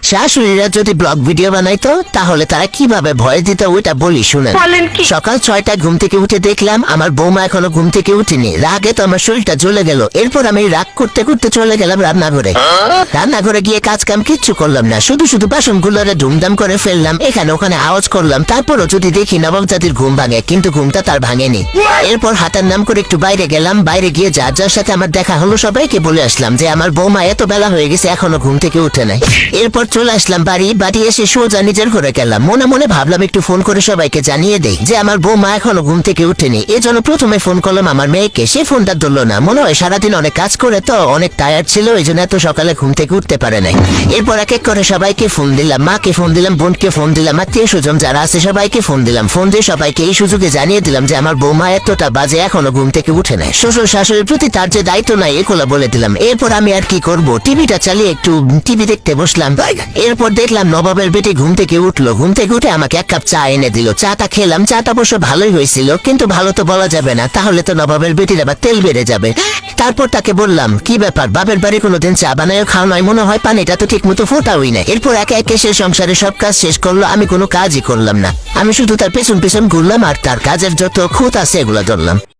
শাশুড়িরা যদি blog video বানাইতো তাহলে তারা কিভাবে ভয় দিত ওইটা বলি শুনেন। সকাল 6টায় ঘুম থেকে উঠে দেখলাম আমার বৌমা এখনো ঘুম থেকে উঠেনি। রাগে তো আমার শরীরটা জ্বলে গেল। এরপর আমি রাগ করতে করতে চলে গেলাম রান্নাঘরে। রান্নাঘরে গিয়ে কাজ কাম কিচ্ছু করলাম না, শুধু শুধু বাসনগুলোরে ধুমধাম করে ফেললাম, এখানে ওখানে আওয়াজ করলাম। তারপরও যদি দেখি নবাব জাতির ঘুম ভাঙে, কিন্তু ঘুমটা তার ভাঙেনি। এরপর হাতের নাম করে একটু বাইরে গেলাম। বাইরে গিয়ে যার যার সাথে আমার দেখা হলো সবাইকে বলে আসলাম যে আমার বৌমা এত বেলা হয়ে গেছে এখনো ঘুম থেকে উঠে নাই। এরপর চলে আসলাম বাড়ি এসে সোজা নিজের ঘরে গেলাম। মনে মনে ভাবলাম একটু ফোন করে সবাইকে জানিয়ে দেই যে আমার বৌমা এখনো ঘুম থেকে উঠেনি। এজন্য প্রথমে ফোন করলাম আমার মেয়েকে, সে ফোনটা ধরলো না। মনে হয় সারাদিন অনেক কাজ করে তো অনেক টায়ার্ড ছিল, এই জন্য এত সকালে ঘুম থেকে উঠতে পারে নাই। এরপর এক এক করে সবাইকে ফোন দিলাম, মাকে ফোন দিলাম, বোনকে ফোন দিলাম, আত্মীয় স্বজন যারা আছে সবাইকে ফোন দিলাম। ফোন দিয়ে সবাইকে এই সুযোগে জানিয়ে দিলাম যে আমার বৌমা এতটা বাজে এখনো ঘুম থেকে উঠে নাই। শ্বশুর শাশুড়ির প্রতি তার যে দায়িত্ব নাই এগুলো বলে দিলাম। এরপর আমি আর কি করব, টিভিটা চালিয়ে একটু টিভি দেখতে বসলাম। এরপর দেখলাম নবাবের বেটি ঘুম থেকে উঠলো। ঘুম থেকে উঠে আমাকে এক কাপ চা এনে দিল। চাটা খেলাম, চাটা অবশ্য ভালোই হয়েছিল, কিন্তু ভালো তো বলা যাবে না, তাহলে তো নবাবের বেটির আবার তেল বেড়ে যাবে। তারপর তাকে বললাম কি ব্যাপার, বাপের বাড়ি কোনোদিন চা বানায় খাওয়া নয়, মনে হয় পানিটা তো ঠিক মতো ফোটাওই না। এরপর একে একে সে সংসারে সব কাজ শেষ করলো, আমি কোনো কাজই করলাম না। আমি শুধু তার পেছন পেছন ঘুরলাম আর তার কাজের যত খুঁত আছে এগুলো ধরলাম।